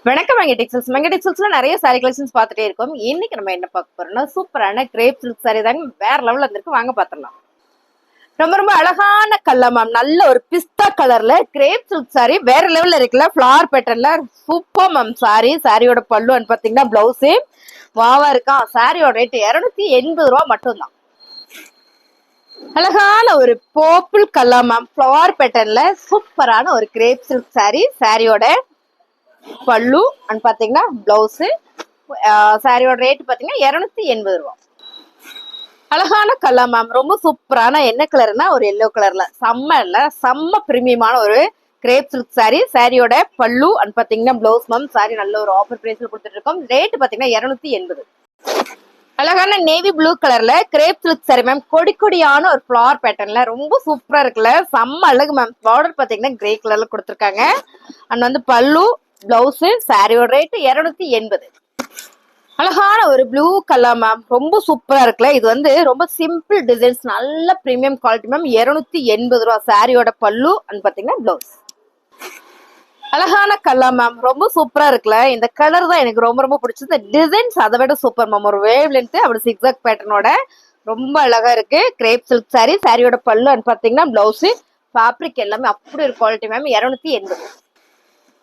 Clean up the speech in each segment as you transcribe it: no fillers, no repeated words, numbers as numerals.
வணக்கம் மெங்கடெக்ஸல்ஸ்ல நிறைய sorry collections பார்த்துட்டே இருக்கோம். இன்னைக்கு நம்ம என்ன பார்க்க போறோம்னா சூப்பரான கிரேப் சில்க் சாரி தாங்க, வேற லெவல்ல இருந்திருக்கு. வாங்க பார்த்துடலாம். ரொம்ப ரொம்ப அழகான கலர் மேம், நல்ல ஒரு பிஸ்தா கலர்ல கிரேப் சில்க் சாரி வேற லெவல்ல இருக்குல்ல. ஃபிளார் பேட்டர்ன்ல சூப்பர் மேம். சாரியோட பல்லு பாத்தீங்கன்னா பிளவுஸே வாவா இருக்கா. சாரியோட ரேட் 280 ரூபா மட்டும்தான். அழகான ஒரு பர்பிள் கலர் மேம், ஃபிளவர் பேட்டர்ன்ல சூப்பரான ஒரு கிரேப் சில்க் சாரி. சாரியோட பல்லு அண்ட் பாத்தீங்கன்னா பிளவுஸ். சாரியோட ரேட் பாத்தீங்கன்னா 280 ரூபா. அழகான கலர் மேம், ரொம்ப சூப்பரான என்ன கலர்னா ஒரு எல்லோ கலர்ல செம்ம பிரீமியமான ஒரு கிரேப் சில்க் சாரி. சாரியோட பல்லு அண்ட் பாத்தீங்கன்னா பிளவுஸ் மேம். சாரி நல்ல ஒரு ஆஃபர் பிரைஸ்ல கொடுத்துட்டு இருக்கோம். ரேட் பாத்தீங்கன்னா 280. அழகான நேவி ப்ளூ கலர்ல கிரேப் சில்க் சாரி மேம், கொடியான ஒரு ஃபிளார் பேட்டர்ன்ல ரொம்ப சூப்பரா இருக்குல்ல. செம்ம அழகு மேம். பார்டர் பாத்தீங்கன்னா கிரே கலர்ல கொடுத்துருக்காங்க. அண்ட் பல்லு பிளவுஸ். சாரியோட ரேட் 280. அழகான ஒரு ப்ளூ கலர் மேம், ரொம்ப சூப்பரா இருக்குல்ல. இது ரொம்ப சிம்பிள் டிசைன்ஸ், நல்ல பிரீமியம் குவாலிட்டி மேம். 280 ரூபா. சாரியோட பல்லு அண்ட் பாத்தீங்கன்னா பிளவுஸ். அழகான கலர் மேம், ரொம்ப சூப்பரா இருக்குல்ல. இந்த கலர் தான் எனக்கு ரொம்ப ரொம்ப பிடிச்சது. டிசைன்ஸ் அதை விட சூப்பர் மேம். ஒரு வேவ் லென்த் அப்படி சிக்ஸாக் பேட்டர்னோட ரொம்ப அழகா இருக்கு. Grape silk sari. சாரியோட பல்லு அண்ட் பாத்தீங்கன்னா பிளவுஸ். ஃபேப்ரிக் எல்லாமே அப்படி ஒரு குவாலிட்டி மேம். 280.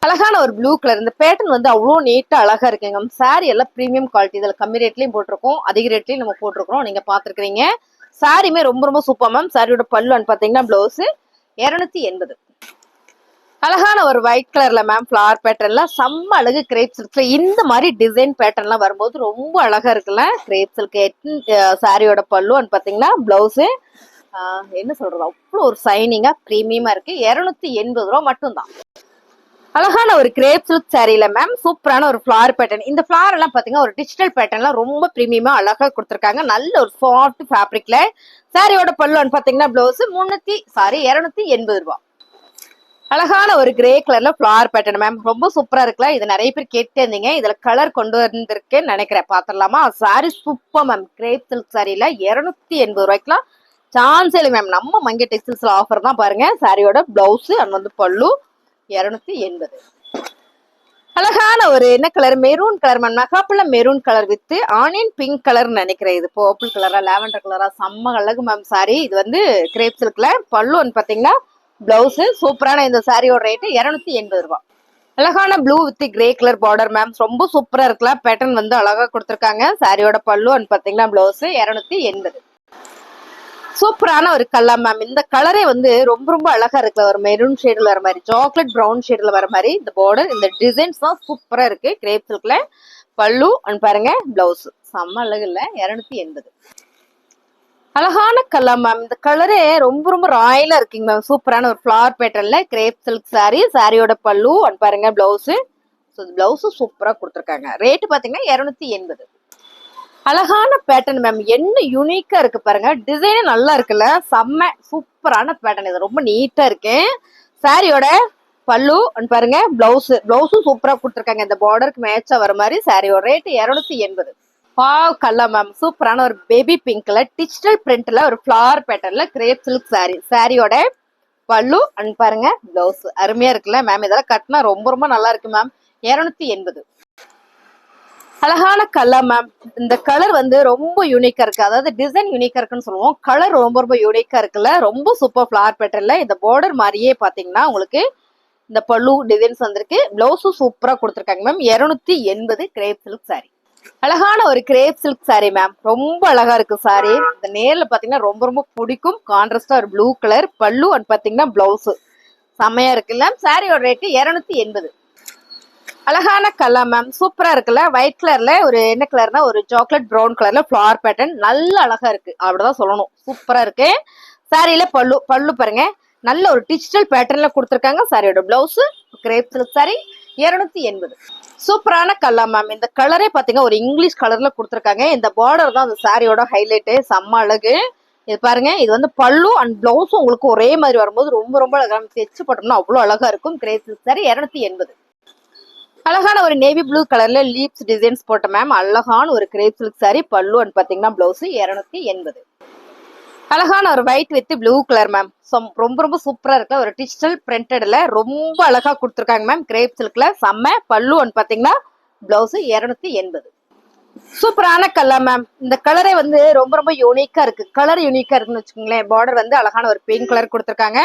அழகான ஒரு ப்ளூ கலர். இந்த பேட்டர்ன் அவ்வளோ நீட்டா அழகா இருக்குங்க. சாரி எல்லாம் பிரீமியம் குவாலிட்டி. இதுல கம்மி ரேட்லயும் போட்டிருக்கோம், அதிக ரேட்லயும் நம்ம போட்டிருக்கோம். நீங்க பாத்துருக்கீங்க. சாரியுமே ரொம்ப ரொம்ப சூப்பர் மேம். சாரியோட பல்லு பாத்தீங்கன்னா பிளவுஸ். 280. அழகான ஒரு ஒயிட் கலர்ல மேம், ஃபிளவர் பேட்டர்ன்ல செம்ம அழகு. கிரேப் சில்க்ல இந்த மாதிரி டிசைன் பேட்டர்ன்லாம் வரும்போது ரொம்ப அழகா இருக்குல்ல. கிரேப் சில்க் சாரியோட பல்லு பாத்தீங்கன்னா பிளவுஸ். என்ன சொல்றது, அவ்வளோ ஒரு சைனிங்கா பிரீமியமா இருக்கு. 280 ரூபா மட்டும்தான். அழகான ஒரு கிரேப் சில்க் சாரியில மேம், சூப்பரான ஒரு ஃபிளார் பேட்டர்ன். இந்த ஃபிளார் எல்லாம் பாத்தீங்கன்னா ஒரு டிஜிட்டல் பேட்டர்ன்ல ரொம்ப பிரீமியமா அழகா கொடுத்துருக்காங்க. நல்ல ஒரு சாஃப்ட் ஃபேப்ரிக்ல. சாரியோட பல்லு பாத்தீங்கன்னா பிளவுஸ். 280 ரூபா. அழகான ஒரு கிரே கலர்ல ஃபிளார் பேட்டர்ன் மேம், ரொம்ப சூப்பரா இருக்குல்ல. இது நிறைய பேர் கேட்டே இருந்தீங்க. இதுல கலர் கொண்டு வந்திருக்கேன்னு நினைக்கிறேன். பாத்திரலாமா? Sari super ma'am. Crepe silk சாரியில 280 ரூபாய்க்குலாம் சான்ஸ் இல்லை மேம். நம்ம மங்கை டெக்ஸ்டைல்ஸ்ல ஆஃபர் தான் பாருங்க. சாரியோட பிளவுஸ் அண்ட் பல்லு 280. அழகான ஒரு என்ன கலர், மெரூன் கலர் மேம். நகாப்புல maroon colour with onion pink colour நினைக்கிறேன். இது பர்பிள் கலரா லாவெண்டர் கலரா செம்ம அழகு மேம். சாரி இது கிரேப் சில்க்ல. பல்லு பாத்தீங்கன்னா பிளவுஸ். சூப்பரான இந்த சாரியோட ரேட் 280 ரூபாய். அழகான blue with grey colour border ma'am, ரொம்ப சூப்பரா இருக்குல்ல. பேட்டர்ன் அழகா கொடுத்துருக்காங்க. சாரியோட பல்லு பாத்தீங்கன்னா பிளவுஸ். 280. சூப்பரான ஒரு கலர் மேம். இந்த கலரே ரொம்ப ரொம்ப அழகா இருக்குல்ல. ஒரு மெரூன் ஷேட்ல வர மாதிரி, சாக்லேட் பிரவுன் ஷேட்ல வர மாதிரி இந்த பார்டர், இந்த டிசைன்ஸ் தான் சூப்பரா இருக்கு. கிரேப் சில்க்ல பல்லு பாருங்க பிளவுஸ். செம்ம அழகு இல்ல. 280. அழகான கலர் மேம். இந்த கலரே ரொம்ப ரொம்ப ராயலா இருக்குங்க மேம். சூப்பரான ஒரு ஃபிளவர் பேட்டர்ன்ல கிரேப் சில்க் சாரி. சாரியோட பல்லு பாருங்க பிளவுஸ். பிளவுஸ் சூப்பரா கொடுத்துருக்காங்க. ரேட் பாத்தீங்கன்னா 280. அழகான பேட்டர்ன் மேம், என்ன யூனிக்கா இருக்கு பாருங்க. டிசைனே நல்லா இருக்குல்ல. செம்ம சூப்பரான பேட்டர்ன். இது ரொம்ப நீட்டா இருக்கு. சாரியோட பல்லு பாருங்க பிளவுஸும் சூப்பரா கொடுத்துருக்காங்க. இந்த பார்டருக்கு மேட்சா வர மாதிரி. சாரியோட ரேட் 280. வாவ் கலர் மேம், சூப்பரான ஒரு பேபி பிங்க்ல டிஜிட்டல் பிரிண்ட்ல ஒரு ஃபிளவர் பேட்டர்ன்ல கிரேப் சில்க் சாரி. சாரியோட பல்லு பாருங்க பிளவுஸ். அருமையா இருக்குல்ல மேம். இதெல்லாம் கட்டினா ரொம்ப ரொம்ப நல்லா இருக்கு மேம். 280. அழகான கலர் மேம். இந்த கலர் ரொம்ப யூனிக்கா இருக்கு. அதாவது டிசைன் யூனிக்கா இருக்குன்னு சொல்லுவோம். கலர் ரொம்ப ரொம்ப யூனிக்கா இருக்குல்ல. ரொம்ப சூப்பர் ஃபிளவர் பேட்டர்ன்ல இந்த பார்டர் மாதிரியே பாத்தீங்கன்னா உங்களுக்கு இந்த பல்லு டிசைன்ஸ் வந்திருக்கு. பிளவுஸும் சூப்பரா கொடுத்துருக்காங்க மேம். 280 grape silk sorry. அழகான ஒரு கிரேப் சில்க் சாரி மேம், ரொம்ப அழகா இருக்கு சாரி. இந்த நேர்ல பாத்தீங்கன்னா ரொம்ப ரொம்ப பிடிக்கும். கான்ட்ராஸ்டா ஒரு ப்ளூ கலர் பல்லு பாத்தீங்கன்னா பிளவுஸ் செம்மையா இருக்குல்ல. சாரியோட ரேட் 280. அழகான கலர் மேம், சூப்பரா இருக்குல்ல. ஒயிட் கலர்ல ஒரு என்ன கலர்னா ஒரு சாக்லேட் பிரவுன் கலர்ல ஃபிளவர் பேட்டர்ன் நல்ல அழகா இருக்கு. அப்படிதான் சொல்லணும். சூப்பரா இருக்கு. சாரியில பல்லு பாருங்க, நல்ல ஒரு டிஜிட்டல் பேட்டர்ன்ல கொடுத்துருக்காங்க. சாரியோட பிளவுஸ் கிரேப் சில்க் சாரி 280. சூப்பரான கலர் மேம். இந்த கலரே பாத்தீங்கன்னா ஒரு இங்கிலீஷ் கலர்ல கொடுத்துருக்காங்க. இந்த பார்டர் தான் அந்த சாரியோட ஹைலைட். செம்ம அழகு. இது பாருங்க, இது பல்லு அண்ட் பிளவுஸும் உங்களுக்கு ஒரே மாதிரி வரும்போது ரொம்ப ரொம்ப அழகா தைச்சு போட்டோம்னா அவ்வளவு அழகா இருக்கும். Grape silk sari 280. அழகான ஒரு நேவி ப்ளூ கலர்ல லீப்ஸ் டிசைன்ஸ் போட்ட மேம், அழகான ஒரு கிரேப் சில்க் சாரி. பல்லு பாத்தீங்கன்னா பிளவுஸ் 280. அழகான ஒரு white with blue colour ma'am. ரொம்ப ரொம்ப சூப்பரா இருக்கு. ஒரு டிஜிட்டல் பிரிண்டட்ல ரொம்ப அழகா கொடுத்துருக்காங்க மேம். கிரேப் சில்க்ல செம்ம. பல்லு ஒன்று பாத்தீங்கன்னா பிளவுஸ் 280. சூப்பரான கலர் மேம். இந்த கலரே வந்து ரொம்ப ரொம்ப யூனிக்கா இருக்கு. கலர் யூனிக்கா இருக்குன்னு வச்சுக்கோங்களேன். பார்டர் வந்து அழகான ஒரு பிங்க் கலர் கொடுத்துருக்காங்க.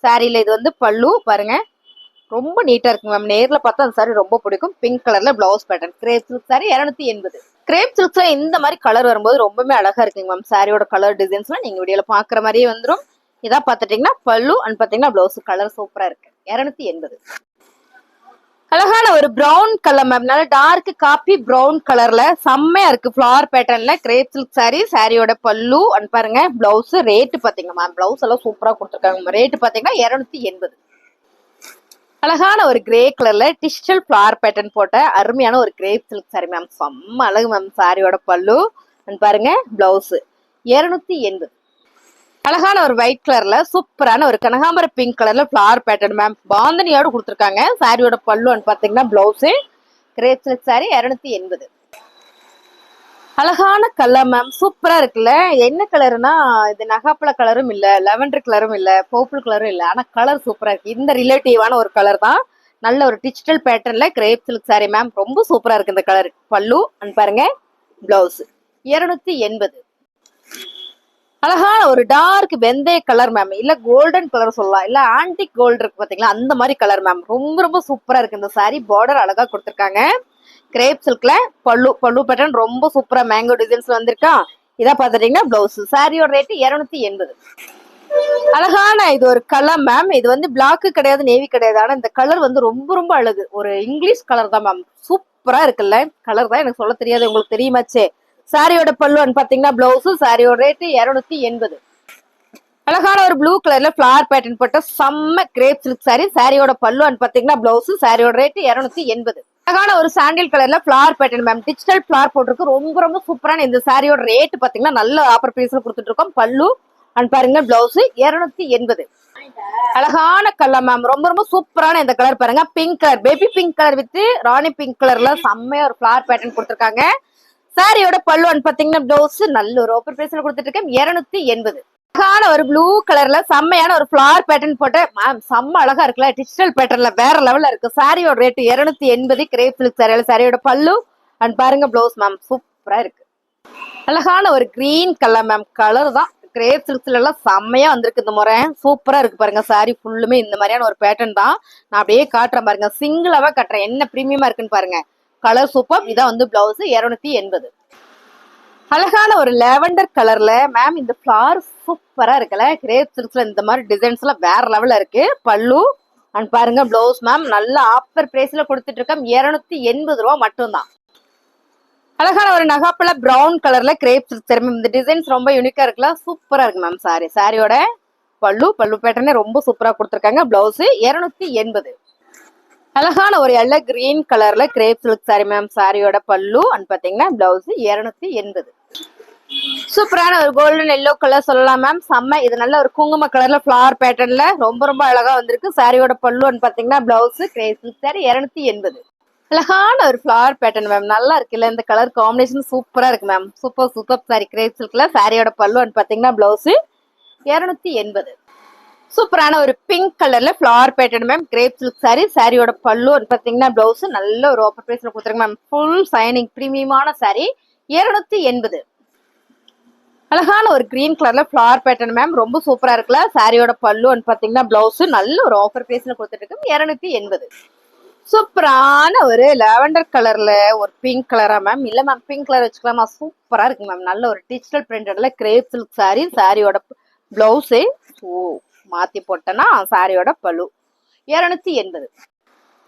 சாரியில இது வந்து பல்லு பாருங்க. ரொம்ப நீட்டா இருக்கு மேம். நேர்ல பார்த்தா அந்த சாரி ரொம்ப பிடிக்கும். பிங்க் கலர்ல blouse pattern. Crepe silk sari 280. Crepe சில்க்ஸ்ல இந்த மாதிரி கலர் வரும்போது ரொம்பவே அழகா இருக்குங்க மேம். சாரியோட கலர் டிசைன்ஸ்லாம் நீங்க வீடியோல பாக்குற மாதிரியே வந்துடும். இதா பாத்துட்டீங்கன்னா பல்லு அண்ட் பாத்தீங்கன்னா பிளவுஸ் கலர் சூப்பரா இருக்கு. 280. அழகான ஒரு பிரவுன் கலர் மேம். நல்ல டார்க் காப்பி பிரவுன் கலர்ல செம்மையா இருக்கு. ஃபிளவர் பேட்டர்ன்ல கிரேப் சில்க் சாரி. சாரியோட பல்லு அண்ட் பாருங்க பிளவுஸ் ரேட் பாத்தீங்க மேம். பிளவுஸ் எல்லாம் சூப்பரா கொடுத்துருக்காங்க. ரேட் பாத்தீங்கன்னா 280. அழகான ஒரு கிரே கலர்ல டிஜிட்டல் ஃபிளவர் பேட்டர்ன் போட்ட அருமையான ஒரு கிரேப் சில்க் சாரி மேம். செம்ம அழகு மேம். சாரியோட பல்லு அண்ட் பாருங்க பிளவுஸ் 280. அழகான ஒரு ஒயிட் கலர்ல சூப்பரான ஒரு கனகாம்பர பிங்க் கலர்ல ஃபிளவர் பேட்டர்ன் மேம். பாந்தனியோட கொடுத்துருக்காங்க. சாரியோட பல்லு பாத்தீங்கன்னா பிளவுஸ் கிரேப் சில்க் சாரி 280. அழகான கலர் மேம். சூப்பரா இருக்குல்ல. என்ன கலர்னா இது நகாப்பழ கலரும் இல்ல, லெவண்டர் கலரும் இல்ல, பர்பிள் கலரும் இல்ல. ஆனா கலர் சூப்பரா இருக்கு. இந்த ரிலேட்டிவான ஒரு கலர் தான். நல்ல ஒரு டிஜிட்டல் பேட்டர்ன்ல கிரேப் சில்க் சாரி மேம். ரொம்ப சூப்பரா இருக்கு இந்த கலர். பல்லு அண்ட் பாருங்க பிளவுஸ் 280. அழகான ஒரு டார்க் வெந்தய கலர் மேம். இல்ல கோல்டன் கலர் சொல்லலாம். இல்ல ஆன்டிக் கோல்டு இருக்கு பாத்தீங்களா, அந்த மாதிரி கலர் மேம். ரொம்ப ரொம்ப சூப்பரா இருக்கு இந்த சாரி. பார்டர் அழகா கொடுத்துருக்காங்க. கிரேப் சில்க்ல பல்லு பேட்டர்ன் ரொம்ப சூப்பரா மேங்கோ டிசைன்ஸ் வந்திருக்கா. இதா பாத்துட்டீங்கன்னா பிளவுஸ். சாரியோட ரேட் 280. அழகான இது ஒரு கலர் மேம். இது வந்து பிளாக் கிடையாது, நேவி கிடையாது. ஆனா இந்த கலர் வந்து ரொம்ப ரொம்ப அழகு. ஒரு இங்கிலீஷ் கலர் தான் மேம். சூப்பரா இருக்குல்ல. கலர் தான் எனக்கு சொல்ல தெரியாது, உங்களுக்கு தெரியுமாச்சே. சாரியோட பல்லு பாத்தீங்கன்னா பிளவுஸ். சாரியோட ரேட் 280. அழகான ஒரு ப்ளூ கலர்ல ஃபிளவர் பேட்டர்ன் போட்ட செம்ம கிரேப் சில்க் சாரி. சாரியோட பல்லு பாத்தீங்கன்னா பிளவுஸ். சாரியோட ரேட் 280. அழகான ஒரு சாண்டில் கலர்ல flower pattern ma'am. Digital flower போட்டிருக்கு. ரொம்ப ரொம்ப சூப்பரான இந்த சாரியோட ரேட் பாத்தீங்கன்னா நல்ல ஆஃபர் பிரைஸ்ல கொடுத்துட்டு இருக்கோம். பல்லு அண்ட் பாருங்க பிளவுஸ் 280. அழகான கலர் மேம். ரொம்ப ரொம்ப சூப்பரான இந்த கலர் பாருங்க. Pink colour, baby pink colour with Rani pink கலர்ல செம்மையா ஒரு ஃபிளவர் பேட்டர்ன் கொடுத்துருக்காங்க. சாரியோட பல்லு பாத்தீங்கன்னா பிளவுஸ் நல்ல ஒரு ஆஃபர் பிரைஸ்ல கொடுத்துட்டு இருக்கேன். 280. அழகான ஒரு ப்ளூ கலர்ல செம்மையான ஒரு ஃபிளவர் பேட்டர்ன் போட்ட மேம். செம்ம அழகா இருக்குல்ல. டிஜிட்டல் பேட்டர்ன்ல வேற லெவல்ல இருக்கு. சாரியோட ரேட் 280. கிரேப் சில்க் சாரியோட சாரியோட பல்லு அண்ட் பாருங்க பிளவுஸ் மேம். சூப்பரா இருக்கு. அழகான ஒரு கிரீன் கலர் மேம். கலர் தான் கிரேப் சில்க்ஸ்ல எல்லாம் செம்மையா வந்திருக்கு இந்த முறை. சூப்பரா இருக்கு பாருங்க. சாரி ஃபுல்லுமே இந்த மாதிரியான ஒரு பேட்டர்ன் தான். நான் அப்படியே காட்டுறேன் பாருங்க. சிங்கிளாவா காட்டுறேன். என்ன பிரீமியமா இருக்குன்னு பாருங்க. Colour super. இதான் வந்து பிளவுஸ் 280. அழகான ஒரு லாவெண்டர் கலர்ல மேம். இந்த ஃபிளவர் சூப்பரா இருக்குல்ல. கிரேப் சில்க்ஸ்ல இந்த மாதிரி டிசைன்ஸ் எல்லாம் வேற லெவல்ல இருக்கு. பல்லு அண்ட் பாருங்க பிளவுஸ் மேம். நல்ல ஆஃபர் பிரைஸ்ல கொடுத்துட்டு இருக்கோம். 280 ரூபா மட்டும்தான். அழகான ஒரு நகாப்பழ பிரவுன் கலர்ல கிரேப் சில்க் சாரி மேம். இந்த டிசைன்ஸ் ரொம்ப யூனிக்கா இருக்குல்ல. சூப்பரா இருக்கு மேம். சாரியோட பல்லு பேட்டர்னே ரொம்ப சூப்பரா கொடுத்துருக்காங்க. பிளவுஸ் 280. அழகான ஒரு எல்லோ கிரீன் கலர்ல கிரேப் சில்க் சாரி மேம். சாரியோட பல்லு அண்ட் பாத்தீங்கன்னா பிளவுஸ் 280. சூப்பரான ஒரு கோல்டன் எல்லோ கலர் சொல்லலாம் மேம். செம்ம. இது நல்ல ஒரு குங்கும கலர்ல ஃபிளவர் பேட்டர்ன்ல ரொம்ப ரொம்ப அழகா வந்திருக்கு. சாரியோட பல்லு பாத்தீங்கன்னா பிளவுஸ் கிரேப் சில்க் சாரி 280. அழகான ஒரு ஃபிளவர் பேட்டர்ன் மேம். நல்லா இருக்குல்ல. இந்த கலர் காம்பினேஷன் சூப்பரா இருக்கு மேம். சூப்பர் சாரி. கிரேப் சில்க்ல சாரியோட பல்லு பாத்தீங்கன்னா பிளவுஸ் 280. சூப்பரான ஒரு பிங்க் கலர்ல flower pattern ma'am. Crepe silk sari. சாரியோட பல்லு பாத்தீங்கன்னா பிளவுஸ் நல்ல ஒரு ஆஃபர் பிரைஸ்ல கொடுத்துருங்க மேம். ஃபுல் சைனிங் பிரீமியமான சாரி 280. அழகான ஒரு கிரீன் கலர்ல ஃபிளவர் பேட்டர்ன் மேம். ரொம்ப சூப்பரா இருக்குல்ல. சாரியோட பல்லு பாத்தீங்கன்னா பிளவுஸ் நல்ல ஒரு ஆஃபர் பிரைஸ்ல கொடுத்துட்டு இருக்கு. 280. சூப்பரான ஒரு லாவெண்டர் கலர்ல ஒரு பிங்க் கலரா மேம். இல்ல மேம் பிங்க் கலர் வச்சுக்கலாமா. சூப்பரா இருக்கு மேம். நல்ல ஒரு டிஜிட்டல் பிரிண்டட்ல கிரேப் சில்க் சாரி. சாரியோட பிளவுஸ் மாத்தி போட்டேன்னா சாரியோட பல்லு 280.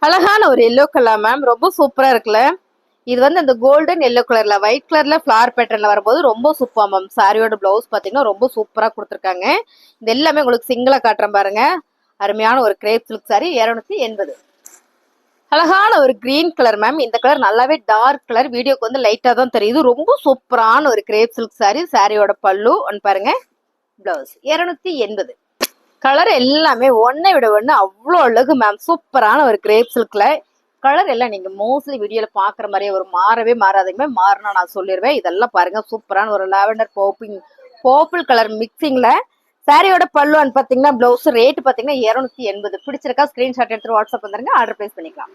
அழகான ஒரு எல்லோ கலர் மேம். ரொம்ப சூப்பரா இருக்குல்ல. இது வந்து அந்த கோல்டன் எல்லோ கலர்ல ஒயிட் கலர்ல ஃபிளவர் பேட்டர்ன்ல வரும்போது ரொம்ப சூப்பர் மேம். சாரியோட பிளவுஸ் பாத்தீங்கன்னா ரொம்ப சூப்பரா கொடுத்துருக்காங்க. இது எல்லாமே உங்களுக்கு சிங்கிளா காட்டுறேன் பாருங்க. அருமையான ஒரு கிரேப் சில்க் சாரி 280. அழகான ஒரு கிரீன் கலர் மேம். இந்த கலர் நல்லாவே டார்க் கலர். வீடியோக்கு வந்து லைட்டா தான் தெரியுது. ரொம்ப சூப்பரான ஒரு கிரேப் சில்க் சாரி. சாரியோட பல்லு பாருங்க பிளவுஸ் 280. கலர் எல்லாமே ஒன்னை விட ஒண்ணு அவ்வளோ அழகு மேம். சூப்பரான ஒரு கிரேப் சில்க்ல கலர் எல்லாம் நீங்க மோஸ்ட்லி வீடியோல பாக்குற மாதிரியே ஒரு மாறவே மாறாதுங்க. மாறினா நான் சொல்லிடுவேன். இதெல்லாம் பாருங்க. சூப்பரான ஒரு லாவெண்டர் பர்பிள் கலர் மிக்சிங்ல சாரியோட பல்லு பாத்தீங்கன்னா பிளவுஸ் ரேட் பாத்தீங்கன்னா 280. பிடிச்சிருக்கா ஸ்கிரீன்ஷாட் எடுத்து வாட்ஸ்அப் வந்துருங்க, ஆர்டர் பிளேஸ் பண்ணிக்கலாம்.